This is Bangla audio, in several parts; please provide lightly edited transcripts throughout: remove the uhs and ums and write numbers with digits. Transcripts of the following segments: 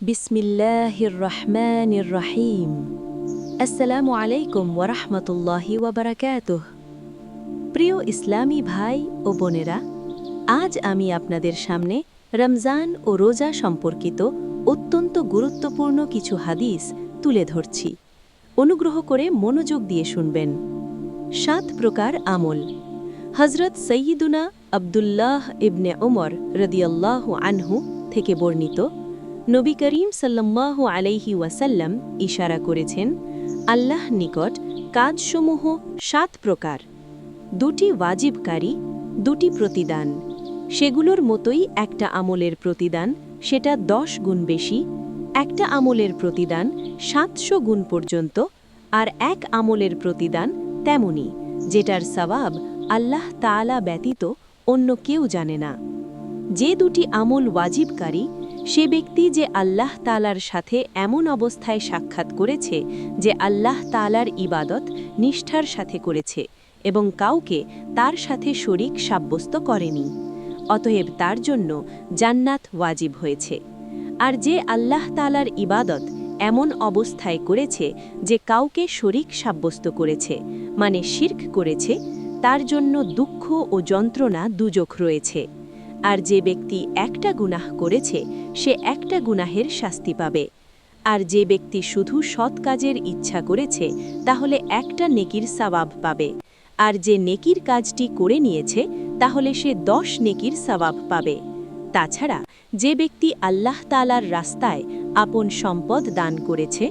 বিসমিল্লাহির রহমানির রহিম। আসসালামু আলাইকুম ওয়া রাহমাতুল্লাহি ওয়া বারাকাতুহু। প্রিয় ইসলামী ভাই ও বোনেরা, আজ আমি আপনাদের সামনে রমজান ও রোজা সম্পর্কিত অত্যন্ত গুরুত্বপূর্ণ কিছু হাদিস তুলে ধরছি। অনুগ্রহ করে মনোযোগ দিয়ে শুনবেন। 7 প্রকার আমল। হযরত সৈয়দুনা আব্দুল্লাহ ইবনে উমর রাদিয়াল্লাহু আনহু থেকে বর্ণিত, নবী করিম সাল্লাল্লাহু আলাইহি ওয়াসাল্লাম ইশারা করেছেন, আল্লাহ নিকট কাজসমূহ 7 প্রকার, 2টি ওয়াজিবকারী, 2টি প্রতিদান। সেগুলোর মতোই একটা আমলের প্রতিদান সেটা 10 গুণ বেশি, একটা আমলের প্রতিদান 700 গুণ পর্যন্ত, আর এক আমলের প্রতিদান তেমনি যেটার সওয়াব আল্লাহ তাআলা ব্যতীত অন্য কেউ জানে না। যে 2টি আমল ওয়াজিবকারী, সে ব্যক্তি যে আল্লাহ তাআলার সাথে এমন অবস্থায় সাক্ষাৎ করেছে যে আল্লাহ তাআলার ইবাদত নিষ্ঠার সাথে করেছে এবং কাউকে তার সাথে শরীক সাব্যস্ত করেনি, অতএব তার জন্য জান্নাত ওয়াজিব হয়েছে। আর যে আল্লাহ তাআলার ইবাদত এমন অবস্থায় করেছে যে কাউকে শরীক সাব্যস্ত করেছে, মানে শিরক করেছে, তার জন্য দুঃখ ও যন্ত্রণা দুজখ রয়েছে। আর যে ব্যক্তি একটা গুনাহ করেছে সে একটা গুনাহের শাস্তি পাবে। আর যে ব্যক্তি শুধু সৎ কাজের ইচ্ছা করেছে তাহলে একটা নেকির সওয়াব পাবে। আর যে নেকির কাজটি করে নিয়েছে তাহলে সে 10 নেকির সওয়াব পাবে। তাছাড়া যে ব্যক্তি আল্লাহ তাআলার রাস্তায় আপন সম্পদ দান করেছে,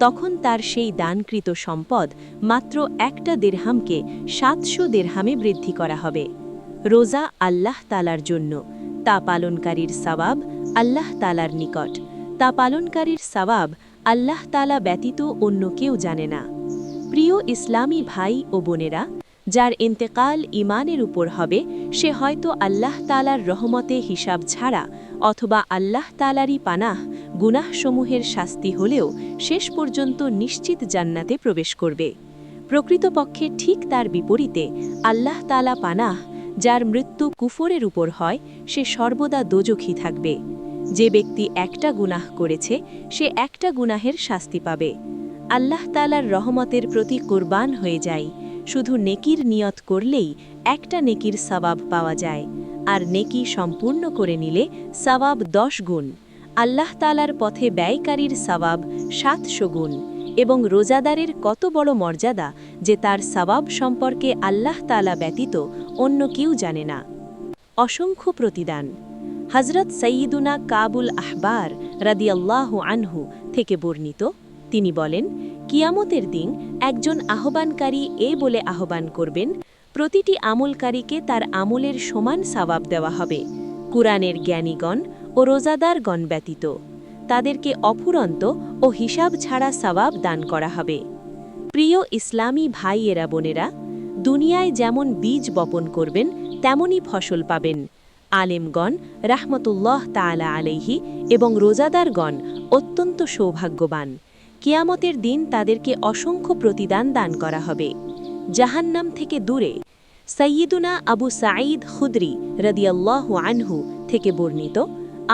তখন তার সেই দানকৃত সম্পদ মাত্র একটা দিরহামকে 700 দিরহামে বৃদ্ধি করা হবে। রোজা আল্লাহ তাআলার জন্য, তা পালনকারীর সওয়াব আল্লাহ তাআলার নিকট, তা পালনকারীর সওয়াব আল্লাহ তাআলা ব্যতীত অন্য কেউ জানে না। প্রিয় ইসলামী ভাই ও বোনেরা, যার ইন্তেকাল ঈমানের উপর হবে সে হয়তো আল্লাহ তাআলার রহমতে হিসাব ছাড়া অথবা আল্লাহ তাআলারই পানাহ গুনাহসমূহের শাস্তি হলেও শেষ পর্যন্ত নিশ্চিত জান্নাতে প্রবেশ করবে। প্রকৃতপক্ষে ঠিক তার বিপরীতে আল্লাহ তাআলা পানাহ, যার মৃত্যু কুফরের উপর হয় সে সর্বদা দোজখী থাকবে। যে ব্যক্তি একটা গুনাহ করেছে সে একটা গুনাহের শাস্তি পাবে। আল্লাহ তাআলার রহমতের প্রতি কুরবান হয়ে যায়। শুধু নেকির নিয়ত করলেই একটা নেকির সওয়াব পাওয়া যায়, আর নেকি সম্পূর্ণ করে নিলে সওয়াব 10 গুণ। আল্লাহ তাআলার পথে ব্যয়কারীর সওয়াব 700 গুণ। এবং রোজাদারের কত বড় মর্যাদা যে তার সওয়াব সম্পর্কে আল্লাহ তাআলা ব্যতীত অন্য কেউ জানে না। অসংখ্য প্রতিদান। হযরত সৈয়দুনা কাবুল আহবার রাদিয়াল্লাহু আনহু থেকে বর্ণিত, তিনি বলেন, কিয়ামতের দিন একজন আহ্বানকারী বলে আহ্বান করবেন, প্রতিটি আমলকারীকে তার আমলের সমান সওয়াব দেওয়া হবে, কুরআনের জ্ঞানীগণ ও রোজাদারগণ ব্যতীত। তাদেরকে অফুরন্ত ও হিসাব ছাড়া সওয়াব দান করা হবে। প্রিয় ইসলামী ভাইয়েরা বোনেরা, দুনিয়ায় যেমন বীজ বপন করবেন তেমনই ফসল পাবেন। আলেমগণ রাহমাতুল্লাহ তাআলা আলাইহি এবং রোজাদারগণ অত্যন্ত সৌভাগ্যবান। কিয়ামতের দিন তাদেরকে অসংখ্য প্রতিদান দান করা হবে। জাহান্নাম থেকে দূরে। সাইয়্যিদুনা আবু সাঈদ খুদরি রাদিয়াল্লাহু আনহু থেকে বর্ণিত,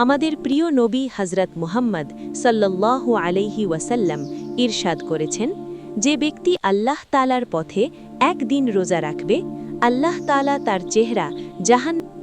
আমাদের প্রিয় নবী হযরত মুহাম্মদ সাল্লাল্লাহু আলাইহি ওয়াসাল্লাম ইরশাদ করেছেন, যে ব্যক্তি আল্লাহ তাআলার পথে একদিন রোজা রাখবে, আল্লাহ তাআলা তার চেহারা জাহান্নাম